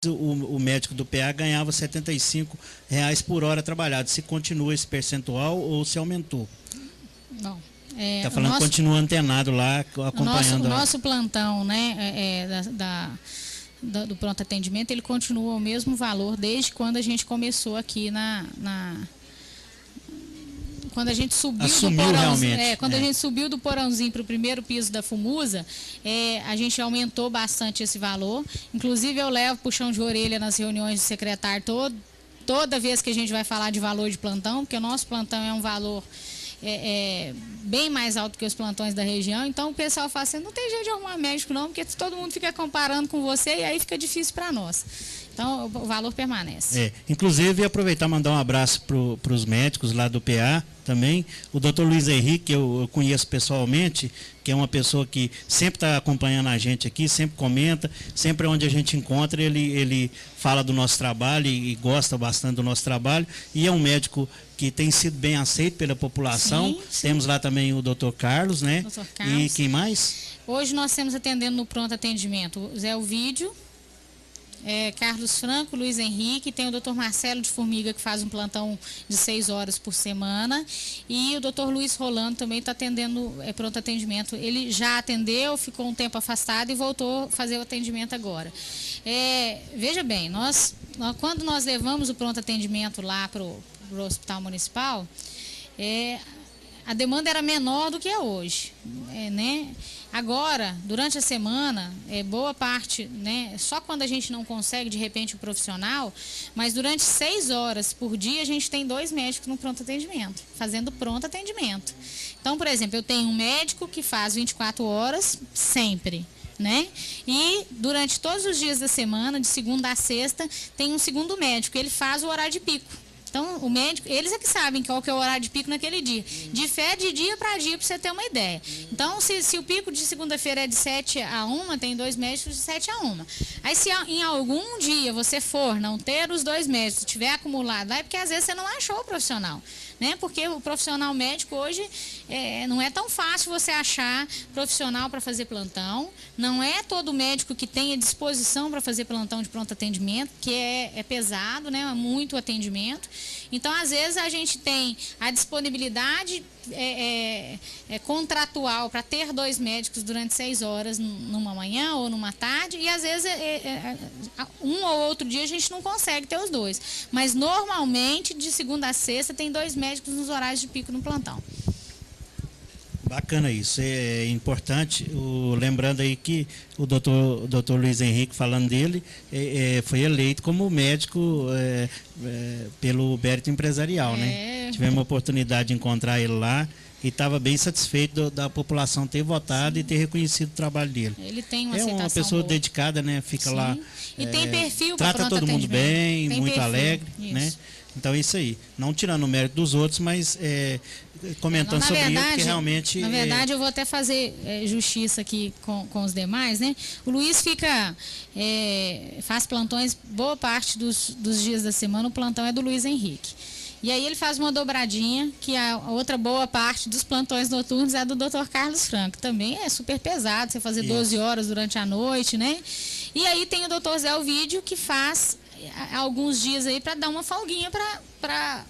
o médico do PA ganhava R$ 75 por hora trabalhada. Se continua esse percentual ou se aumentou? Não. Está falando que continua antenado lá, acompanhando. O nosso plantão, né, do pronto atendimento, ele continua o mesmo valor desde quando a gente começou aqui quando a gente subiu a gente subiu do porãozinho para o primeiro piso da Fumusa, a gente aumentou bastante esse valor. Inclusive eu levo puxão de orelha nas reuniões do secretário toda vez que a gente vai falar de valor de plantão, porque o nosso plantão é um valor bem mais alto que os plantões da região. Então o pessoal fala assim, não tem jeito de arrumar médico não, porque todo mundo fica comparando com você e aí fica difícil para nós. Então o valor permanece. Inclusive aproveitar e mandar um abraço para os médicos lá do PA também. O Dr. Luiz Henrique, que eu conheço pessoalmente, que é uma pessoa que sempre está acompanhando a gente aqui, sempre comenta, sempre onde a gente encontra, ele fala do nosso trabalho e gosta bastante do nosso trabalho, e é um médico que tem sido bem aceito pela população. Sim. Temos lá também o Dr. Carlos, né? Dr. Carlos. E quem mais? Hoje nós temos atendendo no pronto atendimento o Zé Ovídio, Carlos Franco, Luiz Henrique, tem o Dr. Marcelo de Formiga, que faz um plantão de 6 horas por semana, e o Dr. Luiz Rolando também está atendendo pronto atendimento. Ele já atendeu, ficou um tempo afastado e voltou a fazer o atendimento agora. Veja bem, quando nós levamos o pronto atendimento lá para o Hospital Municipal, a demanda era menor do que é hoje, né? Agora, durante a semana, boa parte, né, só quando a gente não consegue, de repente, o profissional, mas durante 6 horas por dia, a gente tem 2 médicos no pronto atendimento, fazendo pronto atendimento. Então, por exemplo, eu tenho um médico que faz 24 horas sempre, né? E durante todos os dias da semana, de segunda a sexta, tem um segundo médico, ele faz o horário de pico. Então, o médico, eles é que sabem qual que é o horário de pico naquele dia. De dia para dia, para você ter uma ideia. Então, se o pico de segunda-feira é de 7 a 1, tem 2 médicos de 7 a 1. Aí, se em algum dia você for não ter os 2 médicos, tiver acumulado, é porque às vezes você não achou o profissional, né? Porque o profissional médico hoje não é tão fácil você achar profissional para fazer plantão. Não é todo médico que tenha disposição para fazer plantão de pronto atendimento, que é pesado, né? É muito atendimento. Então, às vezes, a gente tem a disponibilidade contratual para ter 2 médicos durante 6 horas numa manhã ou numa tarde, e às vezes um ou outro dia a gente não consegue ter os 2. Mas normalmente, de segunda a sexta, tem 2 médicos nos horários de pico no plantão. Bacana isso, é importante. Lembrando aí que o doutor Luiz Henrique, falando dele, foi eleito como médico pelo Mérito Empresarial, né? Tivemos a oportunidade de encontrar ele lá e estava bem satisfeito da população ter votado. Sim. E ter reconhecido o trabalho dele. Ele tem uma aceitação uma pessoa boa. Dedicada, né? Fica. Sim. Lá. E tem perfil para trata todo mundo bem, muito perfil. Alegre, isso. Né? Então é isso aí. Não tirando o mérito dos outros, mas comentando sobre isso, porque realmente... Na verdade, eu vou até fazer justiça aqui com os demais, né? O Luiz faz plantões, boa parte dos dias da semana, o plantão é do Luiz Henrique. E aí ele faz uma dobradinha, que a outra boa parte dos plantões noturnos é do Dr. Carlos Franco. Também é super pesado, você fazer 12 horas durante a noite, né? E aí tem o Dr. Zé Ovídio, que faz alguns dias aí para dar uma folguinha para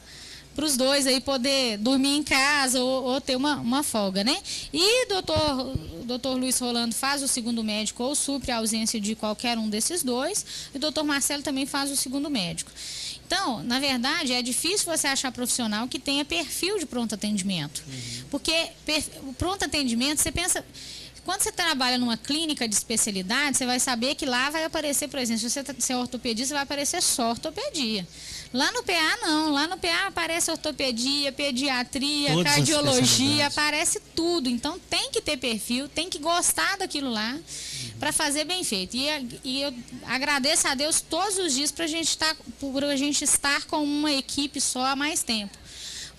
os 2 aí poder dormir em casa ou ter uma folga, né? E o doutor Luiz Rolando faz o segundo médico ou supre a ausência de qualquer um desses 2, e o doutor Marcelo também faz o segundo médico. Então, na verdade, é difícil você achar profissional que tenha perfil de pronto atendimento. Uhum. Porque o pronto atendimento, você pensa... Quando você trabalha numa clínica de especialidade, você vai saber que lá vai aparecer, por exemplo, se você é ortopedista, vai aparecer só ortopedia. Lá no PA, não. Lá no PA aparece ortopedia, pediatria, todas cardiologia, aparece tudo. Então, tem que ter perfil, tem que gostar daquilo lá para fazer bem feito. E eu agradeço a Deus todos os dias por a gente estar com uma equipe só há mais tempo.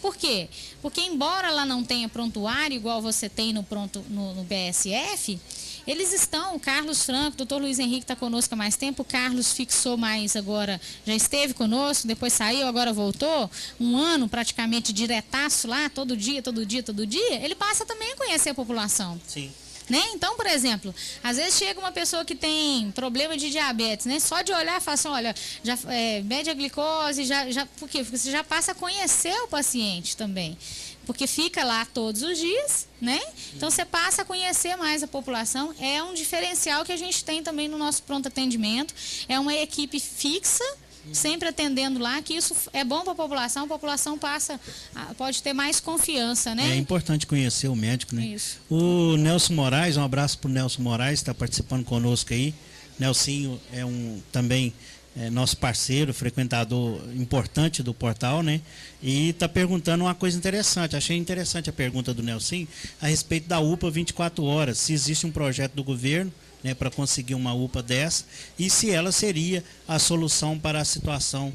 Por quê? Porque embora ela não tenha prontuário igual você tem no BSF, eles estão, o Carlos Franco, o doutor Luiz Henrique está conosco há mais tempo, o Carlos fixou mais agora, já esteve conosco, depois saiu, agora voltou, 1 ano praticamente diretaço lá, todo dia, ele passa também a conhecer a população. Sim. né? Então, por exemplo, às vezes chega uma pessoa que tem problema de diabetes, né? Só de olhar, fala assim, olha, já mede a glicose, por quê? Porque você já passa a conhecer o paciente também. Porque fica lá todos os dias, né? Então você passa a conhecer mais a população. É um diferencial que a gente tem também no nosso pronto atendimento. É uma equipe fixa, sempre atendendo lá, que isso é bom para a população pode ter mais confiança, né? É importante conhecer o médico, né? Isso. O Nelson Moraes, um abraço para o Nelson Moraes, está participando conosco aí. Nelsinho é também nosso parceiro, frequentador importante do portal, né? E está perguntando uma coisa interessante. Achei interessante a pergunta do Nelsinho a respeito da UPA 24 horas. Se existe um projeto do governo, né, para conseguir uma UPA dessa e se ela seria a solução para a situação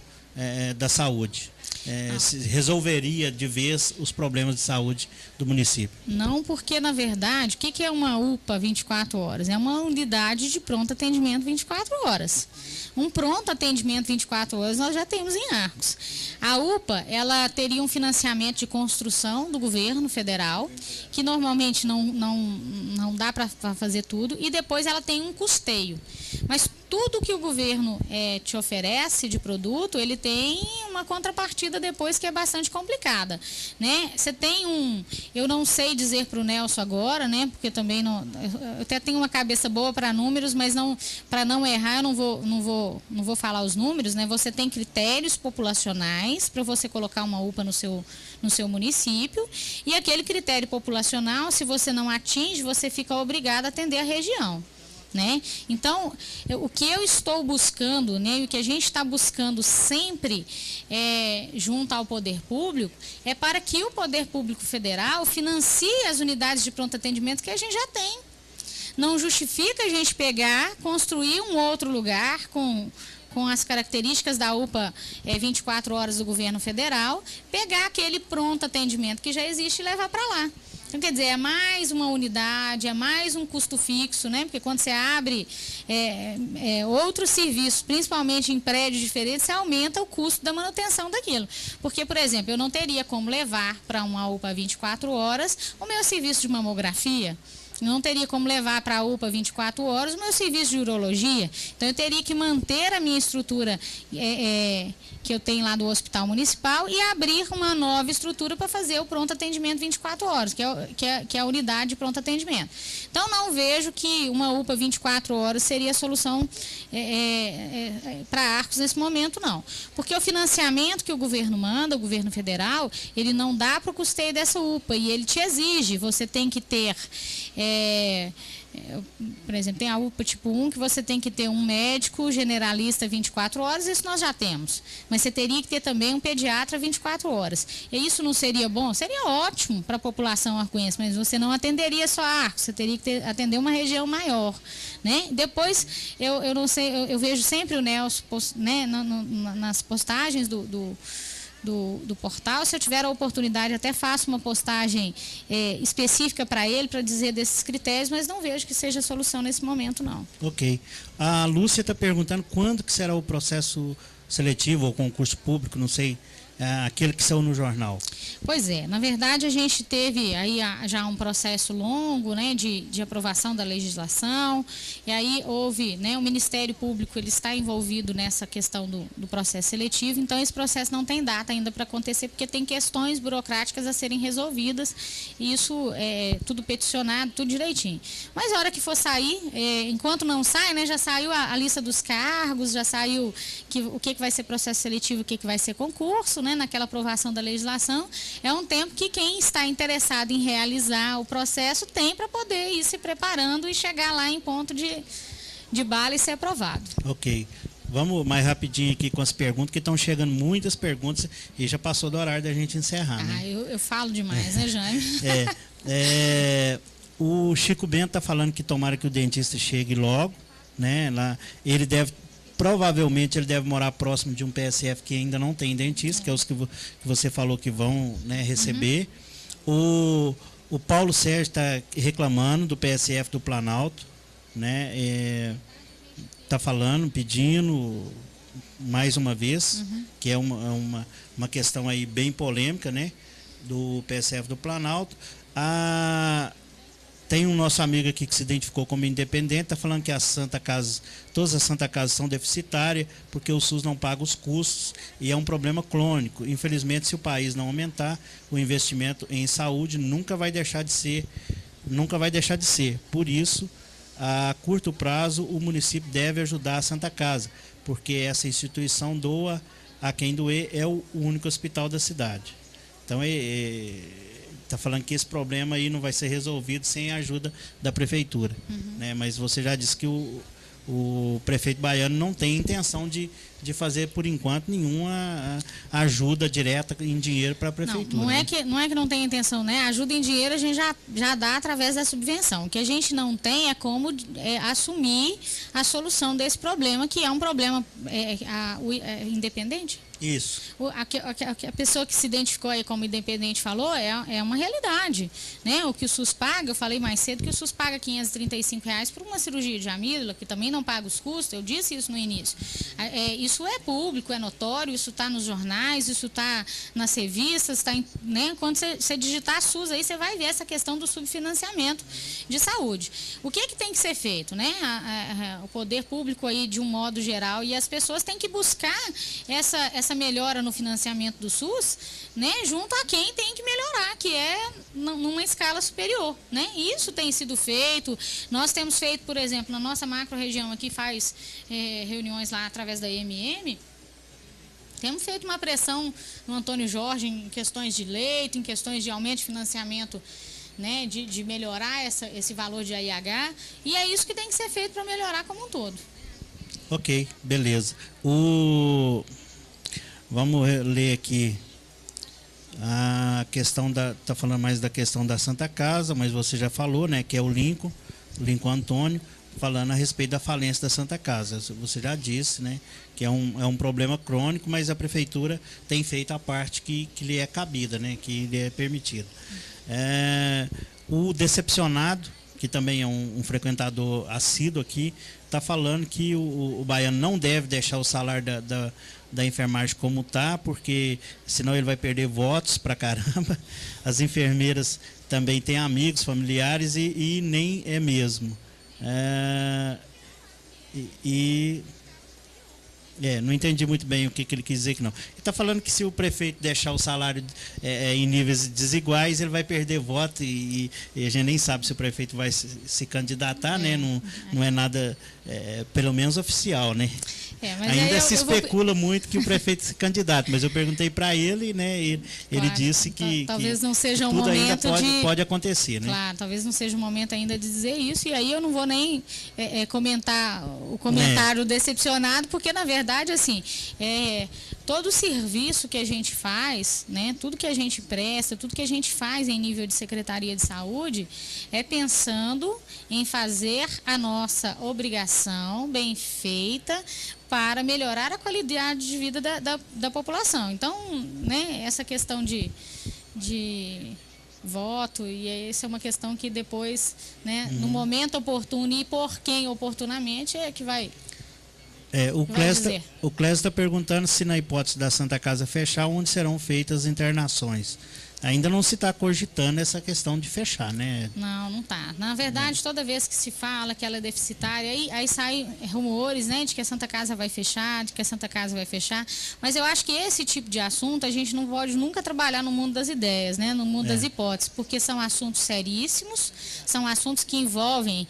da saúde. Se resolveria de vez os problemas de saúde do município. Não, porque na verdade, o que é uma UPA 24 horas? É uma unidade de pronto atendimento 24 horas. Um pronto atendimento 24 horas nós já temos em Arcos. A UPA, ela teria um financiamento de construção do governo federal, que normalmente não dá para fazer tudo, e depois ela tem um custeio. Mas tudo que o governo te oferece de produto, ele tem uma contrapartida depois que é bastante complicada, né? Você tem eu não sei dizer para o Nelson agora, né? Porque também eu até tenho uma cabeça boa para números, mas para não errar, eu não vou falar os números, né? Você tem critérios populacionais para você colocar uma UPA no seu município, e aquele critério populacional, se você não atinge, você fica obrigado a atender a região. Né? Então, o que eu estou buscando, né, e o que a gente está buscando sempre junto ao poder público, é para que o poder público federal financie as unidades de pronto atendimento que a gente já tem. Não justifica a gente construir um outro lugar com as características da UPA 24 horas do governo federal, pegar aquele pronto atendimento que já existe e levar para lá. Então, quer dizer, é mais uma unidade, é mais um custo fixo, né? Porque quando você abre outros serviços, principalmente em prédios diferentes, você aumenta o custo da manutenção daquilo. Porque, por exemplo, eu não teria como levar para uma UPA 24 horas o meu serviço de mamografia. Eu não teria como levar para a UPA 24 horas o meu serviço de urologia. Então, eu teria que manter a minha estrutura que eu tenho lá do Hospital Municipal e abrir uma nova estrutura para fazer o pronto atendimento 24 horas, que é a unidade de pronto atendimento. Então, não vejo que uma UPA 24 horas seria a solução para Arcos nesse momento, não. Porque o financiamento que o governo manda, o governo federal, ele não dá para o custeio dessa UPA e ele te exige, você tem que ter... por exemplo, tem a UPA tipo 1 que você tem que ter um médico generalista 24 horas, isso nós já temos. Mas você teria que ter também um pediatra 24 horas. E isso não seria bom? Seria ótimo para a população arcoense, mas você não atenderia só Arcos, você teria que atender uma região maior. Né? Depois, eu não sei, eu vejo sempre o Nelson, né, nas postagens do portal. Se eu tiver a oportunidade, até faço uma postagem específica para ele, para dizer desses critérios, mas não vejo que seja a solução nesse momento, não. Ok. A Lúcia está perguntando quando que será o processo seletivo ou concurso público, não sei, aquele que saiu no jornal. Pois é, na verdade a gente teve aí já um processo longo, né, de aprovação da legislação, e aí houve, né, o Ministério Público, ele está envolvido nessa questão do processo seletivo, então esse processo não tem data ainda para acontecer, porque tem questões burocráticas a serem resolvidas, e isso é tudo peticionado, tudo direitinho. Mas a hora que for sair, enquanto não sai, né, já saiu a lista dos cargos, já saiu o que vai ser processo seletivo, o que vai ser concurso, né, naquela aprovação da legislação, é um tempo que quem está interessado em realizar o processo tem para poder ir se preparando e chegar lá em ponto de bala e ser aprovado. Ok. Vamos mais rapidinho aqui com as perguntas, que estão chegando muitas perguntas e já passou do horário da gente encerrar. Né? Eu falo demais, né, Jaime? O Chico Bento está falando que tomara que o dentista chegue logo, né? Lá, provavelmente ele deve morar próximo de um PSF que ainda não tem dentista, que é os que você falou que vão, né, receber. Uhum. O Paulo Sérgio está reclamando do PSF do Planalto, né? Está falando, pedindo mais uma vez, que é uma questão aí bem polêmica, né? Do PSF do Planalto. Tem um nosso amigo aqui que se identificou como independente, está falando que todas as Santa Casas são deficitárias, porque o SUS não paga os custos e é um problema crônico. Infelizmente, se o país não aumentar, o investimento em saúde nunca vai deixar de ser. Por isso, a curto prazo, o município deve ajudar a Santa Casa, porque essa instituição doa a quem doer, é o único hospital da cidade. Então, está falando que esse problema aí não vai ser resolvido sem a ajuda da prefeitura. Né? Mas você já disse que o prefeito baiano não tem intenção de fazer, por enquanto, nenhuma ajuda direta em dinheiro para a prefeitura. Não é que não tem intenção, né? A ajuda em dinheiro a gente já dá através da subvenção. O que a gente não tem é como assumir a solução desse problema, que é um problema independente. Isso. A pessoa que se identificou aí como independente falou, é uma realidade, né? O que o SUS paga, eu falei mais cedo que o SUS paga R$535 por uma cirurgia de amígdala, que também não paga os custos, eu disse isso no início. Isso é público, é notório, isso está nos jornais, isso está nas revistas, né? Quando você digitar SUS aí, você vai ver essa questão do subfinanciamento de saúde. O que tem que ser feito, né? O poder público aí, de um modo geral, e as pessoas têm que buscar essa melhora no financiamento do SUS, né, junto a quem tem que melhorar, que é numa escala superior, né? Isso tem sido feito. Nós temos feito, por exemplo, na nossa macro-região aqui, faz reuniões lá através da IMM, temos feito uma pressão no Antônio Jorge em questões de leito, em questões de aumento de financiamento, né, de melhorar esse valor de AIH, e é isso que tem que ser feito para melhorar como um todo. Ok, beleza. Vamos ler aqui a questão está falando mais da questão da Santa Casa, mas você já falou, né, que é o Lincoln Antônio, falando a respeito da falência da Santa Casa. Você já disse, né, que é um problema crônico, mas a prefeitura tem feito a parte que lhe é cabida, né, que lhe é permitida. O Decepcionado, que também é um frequentador assíduo aqui, está falando que o baiano não deve deixar o salário da enfermagem como está, porque senão ele vai perder votos pra caramba. As enfermeiras também têm amigos, familiares e nem é mesmo. Não entendi muito bem o que ele quis dizer que não. Ele está falando que se o prefeito deixar o salário em níveis desiguais, ele vai perder voto e a gente nem sabe se o prefeito vai se candidatar, né? Não é nada, pelo menos oficial, né? Ainda se especula muito que o prefeito se candidata, mas eu perguntei para ele, né? Ele disse que talvez não seja tudo um momento ainda pode acontecer, né? Claro, talvez não seja o momento ainda de dizer isso, e aí eu não vou nem comentar o comentário decepcionado, porque na verdade, assim, todo o serviço que a gente faz, né, tudo que a gente presta, tudo que a gente faz em nível de Secretaria de Saúde, é pensando em fazer a nossa obrigação bem feita para melhorar a qualidade de vida da população. Então, né, essa questão de voto, e essa é uma questão que depois, né, no momento oportuno e por quem oportunamente é que vai... O Clésio está perguntando se, na hipótese da Santa Casa fechar, onde serão feitas as internações. Ainda não se está cogitando essa questão de fechar, né? Não está. Na verdade, toda vez que se fala que ela é deficitária, aí saem rumores, né, de que a Santa Casa vai fechar, mas eu acho que esse tipo de assunto a gente não pode nunca trabalhar no mundo das ideias, né, no mundo das hipóteses, porque são assuntos seríssimos, são assuntos que envolvem...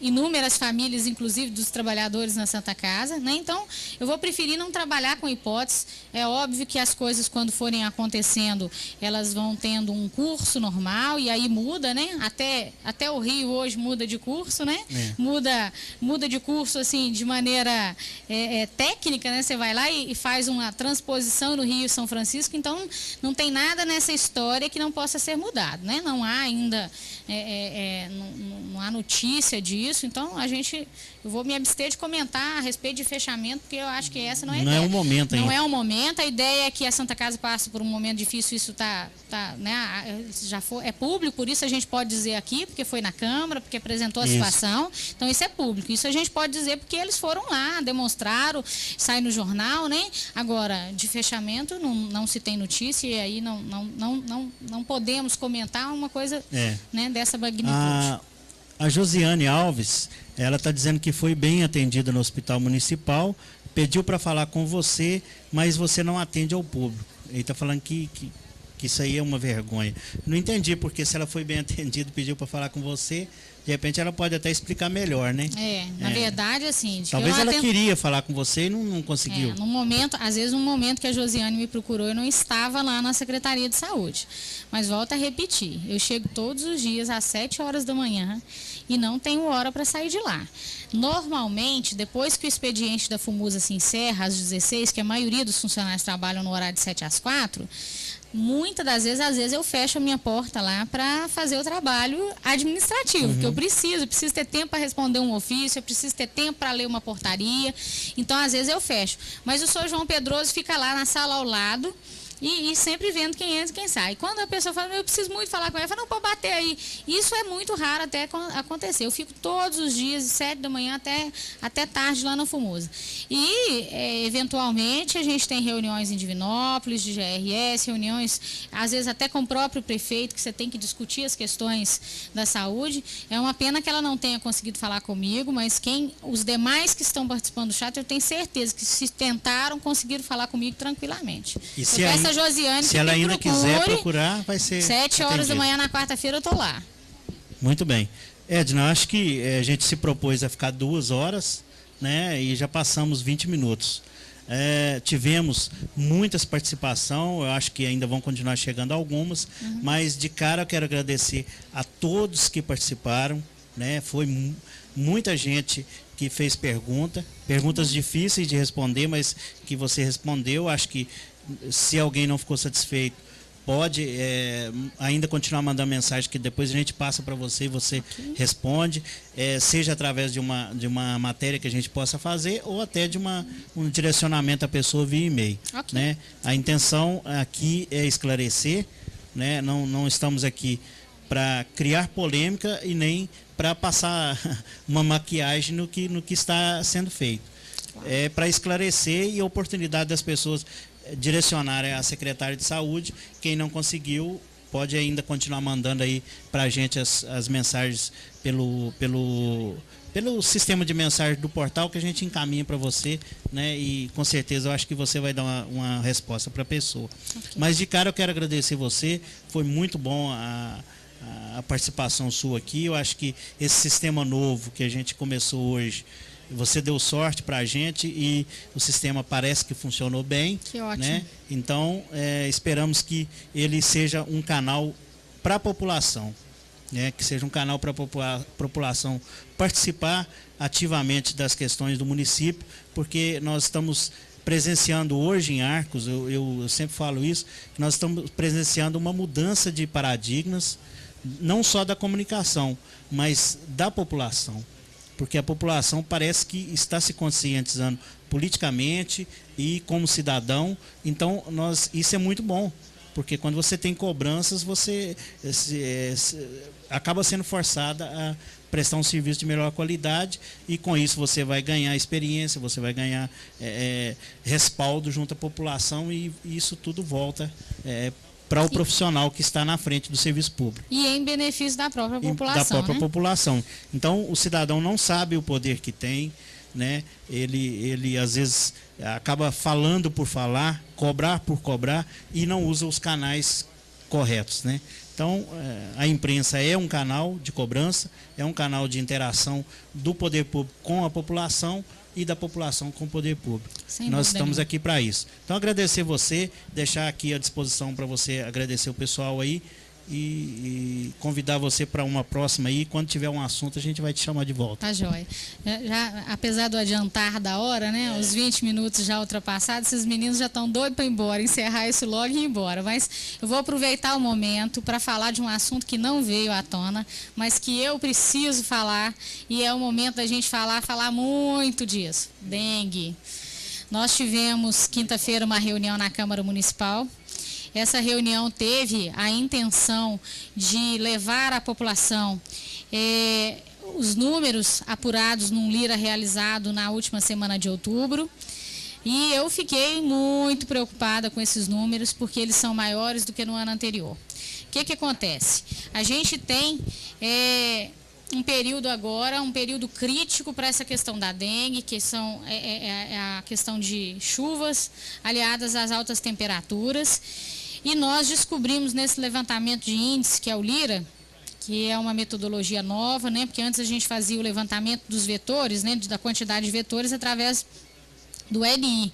inúmeras famílias, inclusive dos trabalhadores na Santa Casa, né? Então, eu vou preferir não trabalhar com hipóteses. É óbvio que as coisas, quando forem acontecendo, elas vão tendo um curso normal e aí muda, né? Até o Rio hoje muda de curso, né? Muda de curso, assim, de maneira técnica, né? Você vai lá e faz uma transposição no Rio e São Francisco, então não tem nada nessa história que não possa ser mudado, né? Não há ainda, não há notícia disso, isso. Então, eu vou me abster de comentar a respeito de fechamento, porque eu acho que essa não é a Não ideia. é o momento ainda. Não é o momento. A ideia é que a Santa Casa passe por um momento difícil, isso né, é público, por isso a gente pode dizer aqui, porque foi na Câmara, porque apresentou a situação. Então, isso é público. Isso a gente pode dizer porque eles foram lá, demonstraram, sai no jornal, né? Agora, de fechamento, não se tem notícia e aí não podemos comentar uma coisa né, dessa magnitude. A Josiane Alves, ela está dizendo que foi bem atendida no Hospital Municipal, pediu para falar com você, mas você não atende ao público. Ele está falando que isso aí é uma vergonha. Não entendi, porque se ela foi bem atendida e pediu para falar com você, de repente ela pode até explicar melhor, né? Na verdade, assim... Talvez ela queria falar com você e não conseguiu. Às vezes, no momento que a Josiane me procurou, eu não estava lá na Secretaria de Saúde. Mas volto a repetir, eu chego todos os dias às 7 horas da manhã e não tenho hora para sair de lá. Normalmente, depois que o expediente da FUMUSA se encerra às 16, que a maioria dos funcionários trabalham no horário de 7 às 4, muitas das vezes, às vezes eu fecho a minha porta lá para fazer o trabalho administrativo, que eu preciso ter tempo para responder um ofício, eu preciso ter tempo para ler uma portaria, então às vezes eu fecho. Mas o senhor João Pedroso fica lá na sala ao lado e sempre vendo quem entra e quem sai. Quando a pessoa fala, eu preciso muito falar com ela, eu falo, não, pode bater aí. Isso é muito raro até acontecer. Eu fico todos os dias, de 7 da manhã até tarde lá na FUMUSA. E, eventualmente, a gente tem reuniões em Divinópolis, de GRS, reuniões, às vezes até com o próprio prefeito, que você tem que discutir as questões da saúde. É uma pena que ela não tenha conseguido falar comigo, mas os demais que estão participando do chat, eu tenho certeza que se tentaram, conseguiram falar comigo tranquilamente. E se ela ainda quiser procurar, vai ser 7 horas da manhã na quarta-feira eu estou lá. Muito bem. Edna, acho que a gente se propôs a ficar 2 horas, né? E já passamos 20 minutos. Tivemos muitas participações, eu acho que ainda vão continuar chegando algumas, mas de cara eu quero agradecer a todos que participaram, né? Foi muita gente que fez perguntas difíceis de responder, mas que você respondeu. Acho que se alguém não ficou satisfeito, pode ainda continuar mandando mensagem, que depois a gente passa para você e você responde, seja através de uma matéria que a gente possa fazer ou até de um direcionamento à pessoa via e-mail. Né? A intenção aqui é esclarecer, né? Não estamos aqui para criar polêmica e nem para passar uma maquiagem no que está sendo feito. É para esclarecer e a oportunidade das pessoas direcionarem a secretária de saúde. Quem não conseguiu pode ainda continuar mandando aí para a gente as mensagens pelo sistema de mensagem do portal, que a gente encaminha para você, né? E com certeza eu acho que você vai dar uma resposta para a pessoa. Mas de cara eu quero agradecer você, foi muito bom a participação sua aqui. Eu acho que esse sistema novo que a gente começou hoje, você deu sorte para a gente e o sistema parece que funcionou bem. Que ótimo. Né? Então, esperamos que ele seja um canal para a população, né? Que seja um canal para a população participar ativamente das questões do município, porque nós estamos presenciando hoje em Arcos, eu sempre falo isso, que nós estamos presenciando uma mudança de paradigmas, não só da comunicação, mas da população. Porque a população parece que está se conscientizando politicamente e como cidadão. Então, isso é muito bom, porque quando você tem cobranças, você acaba sendo forçada a prestar um serviço de melhor qualidade, e com isso você vai ganhar experiência, você vai ganhar respaldo junto à população, e isso tudo volta para o profissional que está na frente do serviço público. E em benefício da própria população. População. Então, o cidadão não sabe o poder que tem, né? Ele às vezes acaba falando por falar, cobrar por cobrar, e não usa os canais corretos, né? Então, a imprensa é um canal de cobrança, é um canal de interação do poder público com a população e da população com o poder público. Nós estamos aqui para isso. Então, agradecer você, deixar aqui à disposição para você agradecer o pessoal aí, e convidar você para uma próxima aí. Quando tiver um assunto, a gente vai te chamar de volta. Tá joia. Já, apesar do adiantar da hora, né? Os 20 minutos já ultrapassados, esses meninos já estão doidos para ir embora, encerrar isso logo e ir embora. Mas eu vou aproveitar o momento para falar de um assunto que não veio à tona, mas que eu preciso falar, e é o momento da gente falar muito disso. Dengue. Nós tivemos quinta-feira uma reunião na Câmara Municipal. Essa reunião teve a intenção de levar à população os números apurados num Lira realizado na última semana de outubro. E eu fiquei muito preocupada com esses números, porque eles são maiores do que no ano anterior. O que acontece? A gente tem um período agora, um período crítico para essa questão da dengue, que a questão de chuvas aliadas às altas temperaturas. E nós descobrimos nesse levantamento de índice, que é o Lira, que é uma metodologia nova, né? Porque antes a gente fazia o levantamento dos vetores, né? Da quantidade de vetores através do LI,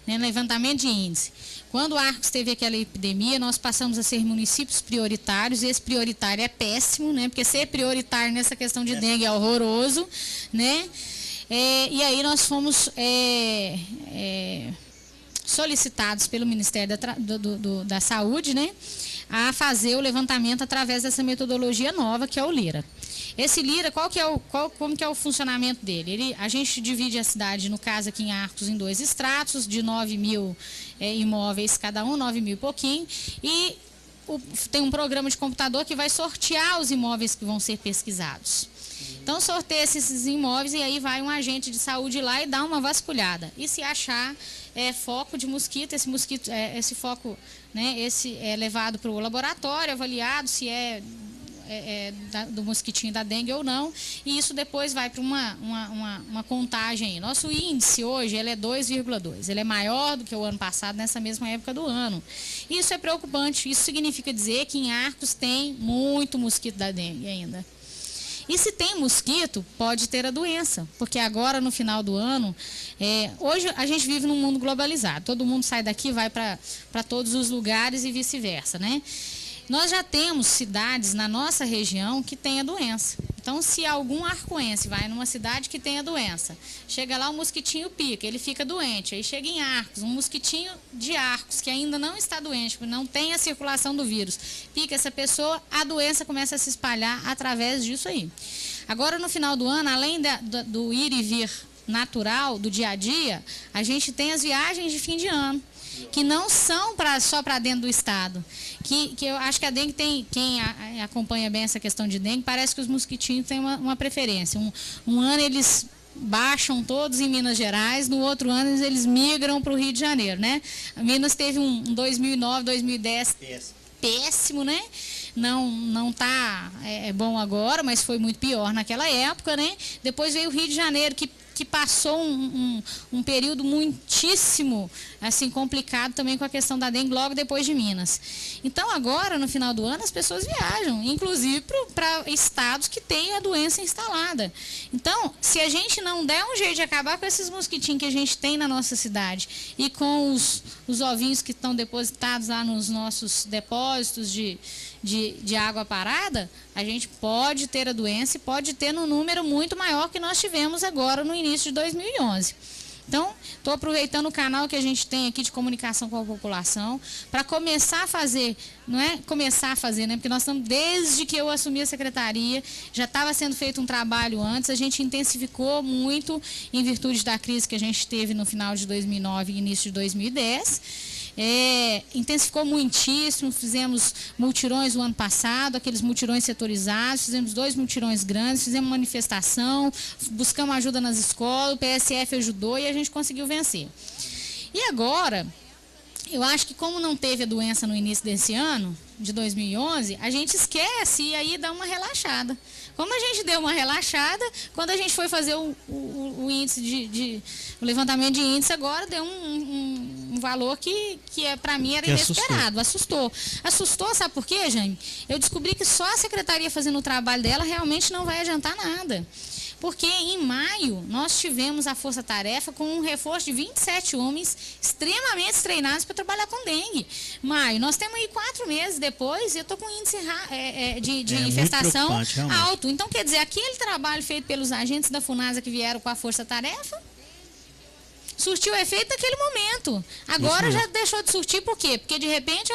né? Levantamento de índice. Quando o Arcos teve aquela epidemia, nós passamos a ser municípios prioritários, e esse prioritário é péssimo, né? Porque ser prioritário nessa questão de dengue é horroroso, né? E aí nós fomos solicitados pelo Ministério da Saúde, né, a fazer o levantamento através dessa metodologia nova, que é o Lira. Esse Lira, como que é o funcionamento dele? A gente divide a cidade, no caso aqui em Arcos, em 2 estratos, de 9 mil imóveis cada um, 9 mil e pouquinho, e tem um programa de computador que vai sortear os imóveis que vão ser pesquisados. Então, sorteia esses imóveis e aí vai um agente de saúde lá e dá uma vasculhada. E se achar foco de mosquito, esse foco, né, esse é levado para o laboratório, avaliado se do mosquitinho da dengue ou não, e isso depois vai para uma contagem. Nosso índice hoje ele é 2,2, ele é maior do que o ano passado nessa mesma época do ano. Isso é preocupante, isso significa dizer que em Arcos tem muito mosquito da dengue ainda. E se tem mosquito, pode ter a doença, porque agora no final do ano, hoje a gente vive num mundo globalizado, todo mundo sai daqui e vai para todos os lugares e vice-versa, né? Nós já temos cidades na nossa região que tem a doença. Então, se algum arcoense vai numa cidade que tem a doença, chega lá, o mosquitinho pica, ele fica doente. Aí chega em Arcos, um mosquitinho de Arcos, que ainda não está doente, porque não tem a circulação do vírus, pica essa pessoa, a doença começa a se espalhar através disso aí. Agora, no final do ano, além do ir e vir natural, do dia a dia, a gente tem as viagens de fim de ano, que não são só para dentro do estado. Que eu acho que a dengue tem, quem acompanha bem essa questão de dengue, parece que os mosquitinhos têm uma preferência. Um ano eles baixam todos em Minas Gerais, no outro ano eles migram para o Rio de Janeiro, né? A Minas teve um 2009, 2010 péssimo, né? Não tá bom agora, mas foi muito pior naquela época, né? Depois veio o Rio de Janeiro, que passou um período muitíssimo assim, complicado também com a questão da dengue logo depois de Minas. Então agora, no final do ano, as pessoas viajam, inclusive para estados que têm a doença instalada. Então, se a gente não der um jeito de acabar com esses mosquitinhos que a gente tem na nossa cidade e com os ovinhos que estão depositados lá nos nossos depósitos de água parada, a gente pode ter a doença e pode ter num número muito maior que nós tivemos agora no início de 2011. Então, estou aproveitando o canal que a gente tem aqui de comunicação com a população para começar a fazer, não é começar a fazer, né? Porque nós estamos, desde que eu assumi a secretaria, já estava sendo feito um trabalho antes, a gente intensificou muito em virtude da crise que a gente teve no final de 2009 e início de 2010. Intensificou muitíssimo, fizemos multirões o ano passado, aqueles multirões setorizados, fizemos 2 multirões grandes, fizemos manifestação, buscamos ajuda nas escolas, o PSF ajudou e a gente conseguiu vencer. E agora, eu acho que como não teve a doença no início desse ano, de 2011, a gente esquece e aí dá uma relaxada. Como a gente deu uma relaxada, quando a gente foi fazer o índice o levantamento de índice, agora deu um valor que para mim era inesperado, assustou, sabe por quê, Jane? Eu descobri que só a secretaria fazendo o trabalho dela realmente não vai adiantar nada. Porque em maio nós tivemos a Força Tarefa com um reforço de 27 homens extremamente treinados para trabalhar com dengue. Maio, nós temos aí 4 meses depois e eu estou com índice de infestação alto. Então, quer dizer, aquele trabalho feito pelos agentes da FUNASA que vieram com a Força Tarefa surtiu efeito naquele momento. Agora já deixou de surtir, por quê? Porque de repente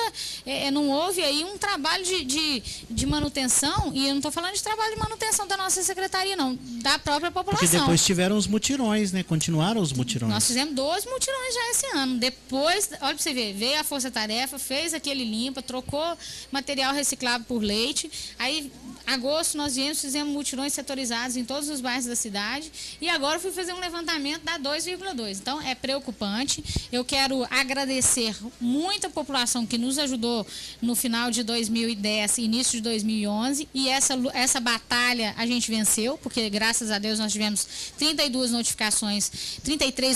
não houve aí um trabalho de manutenção, e eu não estou falando de trabalho de manutenção da nossa secretaria, não, da própria população. Porque depois tiveram os mutirões, né? Continuaram os mutirões. Nós fizemos 12 mutirões já esse ano. Depois, olha para você ver, veio a Força Tarefa, fez aquele limpa, trocou material reciclável por leite. Aí, em agosto, nós fizemos mutirões setorizados em todos os bairros da cidade. E agora eu fui fazer um levantamento da 2,2. Então, é preocupante. Eu quero agradecer muito a população que nos ajudou no final de 2010, início de 2011. E essa batalha a gente venceu, porque graças a Deus nós tivemos 33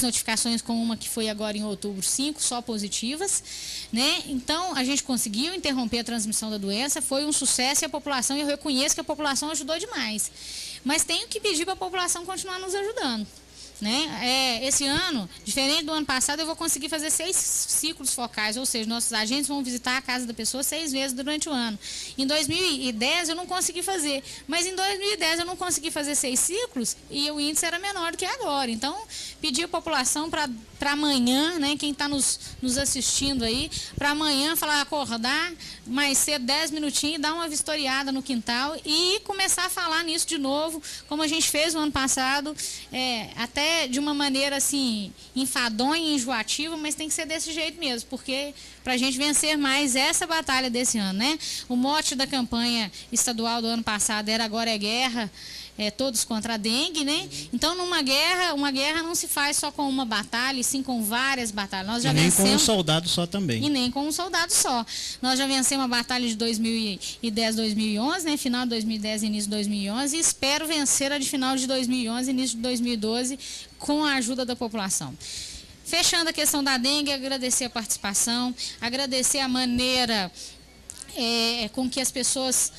notificações com uma que foi agora em outubro, 5 só positivas, né? Então, a gente conseguiu interromper a transmissão da doença, foi um sucesso e a população, eu reconheço que a população ajudou demais. Mas tenho que pedir para a população continuar nos ajudando. Né? Esse ano, diferente do ano passado, eu vou conseguir fazer 6 ciclos focais, ou seja, nossos agentes vão visitar a casa da pessoa 6 vezes durante o ano. Em 2010 eu não consegui fazer, mas em 2010 eu não consegui fazer 6 ciclos e o índice era menor do que agora. Então, pedir a população para amanhã, né, quem está nos assistindo aí, para amanhã acordar mais cedo, 10 minutinhos, dar uma vistoriada no quintal e começar a falar nisso de novo, como a gente fez no ano passado, até de uma maneira assim, enfadonha e enjoativa, mas tem que ser desse jeito mesmo, porque para a gente vencer mais essa batalha desse ano, né? O mote da campanha estadual do ano passado era Agora é Guerra, todos contra a dengue, né? Então, uma guerra não se faz só com uma batalha, e sim com várias batalhas. Nós já vencemos, com um soldado só também. E nem com um soldado só. Nós já vencemos a batalha de 2010, 2011, né? Final de 2010 e início de 2011, e espero vencer a de final de 2011 e início de 2012 com a ajuda da população. Fechando a questão da dengue, agradecer a participação, agradecer a maneira com que as pessoas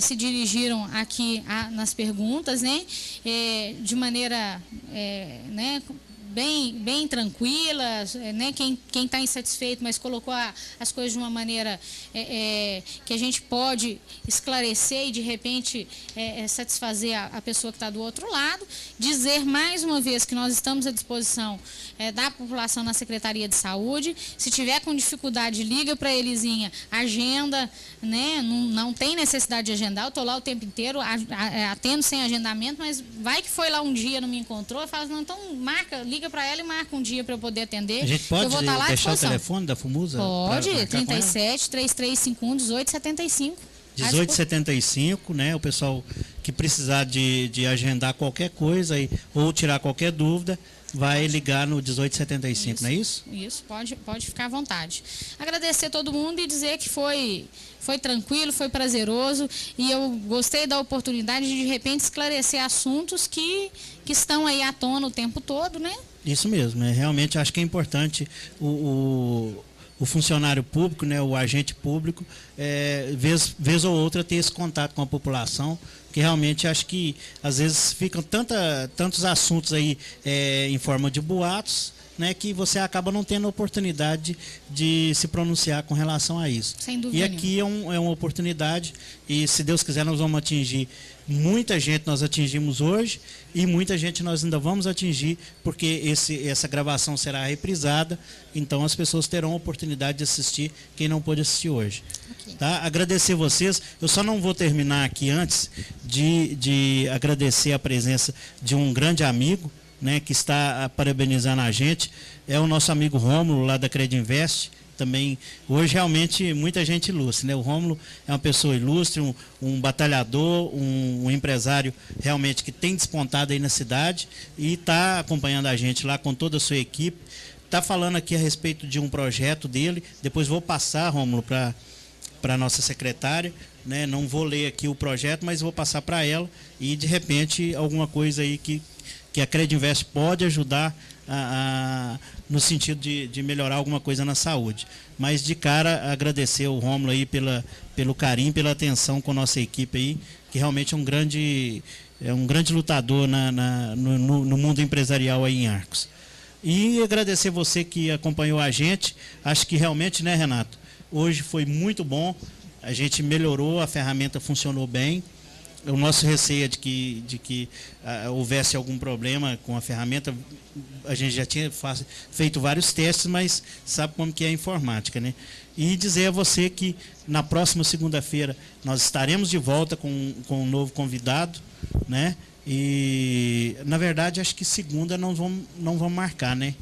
se dirigiram aqui nas perguntas, né? De maneira bem tranquila, né? Quem está insatisfeito, mas colocou as coisas de uma maneira que a gente pode esclarecer e de repente satisfazer a pessoa que está do outro lado. Dizer mais uma vez que nós estamos à disposição da população na Secretaria de Saúde. Se tiver com dificuldade, liga para a Elisinha, agenda, né? Não tem necessidade de agendar, eu estou lá o tempo inteiro, atendo sem agendamento, mas vai que foi lá um dia, não me encontrou, eu falo, não, então liga para ela e marca um dia para eu poder atender. A gente pode eu vou estar lá deixar o telefone da FUMUSA? Pode, 37 3351 1875. 1875, né? O pessoal que precisar de agendar qualquer coisa ou tirar qualquer dúvida, vai ligar no 1875, não é isso? Isso, pode ficar à vontade. Agradecer a todo mundo e dizer que foi tranquilo, foi prazeroso e eu gostei da oportunidade de repente esclarecer assuntos que estão aí à tona o tempo todo, né? Isso mesmo, realmente acho que é importante o funcionário público, né, o agente público, vez ou outra ter esse contato com a população, que realmente acho que às vezes ficam tantos assuntos aí em forma de boatos, né, que você acaba não tendo oportunidade de se pronunciar com relação a isso. Sem dúvida. E aqui é uma oportunidade e, se Deus quiser, nós vamos atingir muita gente. Nós atingimos hoje e muita gente nós ainda vamos atingir, porque essa gravação será reprisada, então as pessoas terão a oportunidade de assistir, quem não pôde assistir hoje. Okay. Tá? Agradecer vocês. Eu só não vou terminar aqui antes de agradecer a presença de um grande amigo, né, que está parabenizando a gente, é o nosso amigo Rômulo, lá da Credinvest. Também, hoje realmente muita gente ilustre, né? O Rômulo é uma pessoa ilustre, um batalhador, um empresário realmente que tem despontado aí na cidade e está acompanhando a gente lá com toda a sua equipe. Está falando aqui a respeito de um projeto dele, depois vou passar, Rômulo, para a nossa secretária, né? Não vou ler aqui o projeto, mas vou passar para ela e de repente alguma coisa aí que a Credinvest pode ajudar no sentido de melhorar alguma coisa na saúde. Mas de cara, agradecer o Rômulo aí pelo carinho, pela atenção com a nossa equipe aí, que realmente é um grande é um grande lutador no mundo empresarial aí em Arcos. E agradecer você que acompanhou a gente. Acho que realmente, né, Renato? Hoje foi muito bom. A gente melhorou, a ferramenta funcionou bem. O nosso receio é de que houvesse algum problema com a ferramenta. A gente já tinha feito vários testes, mas sabe como que é a informática, né? E dizer a você que na próxima segunda-feira nós estaremos de volta com um novo convidado, né? E, na verdade, acho que segunda não vamos marcar, né?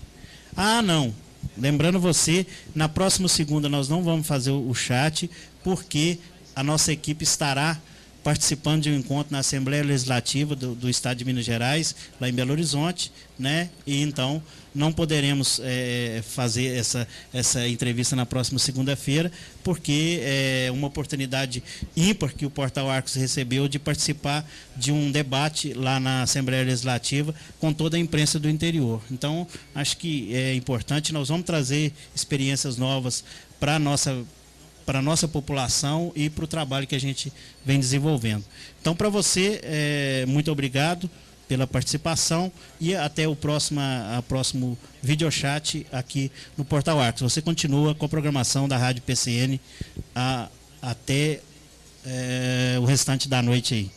Ah, não. Lembrando você, na próxima segunda nós não vamos fazer o chat, porque a nossa equipe estará participando de um encontro na Assembleia Legislativa do Estado de Minas Gerais, lá em Belo Horizonte, né? E então não poderemos fazer essa entrevista na próxima segunda-feira, porque é uma oportunidade ímpar que o Portal Arcos recebeu de participar de um debate lá na Assembleia Legislativa com toda a imprensa do interior. Então, acho que é importante, nós vamos trazer experiências novas para a nossa população e para o trabalho que a gente vem desenvolvendo. Então, para você, muito obrigado pela participação e até o próximo videochat aqui no Portal Arcos. Você continua com a programação da Rádio PCN até o restante da noite aí.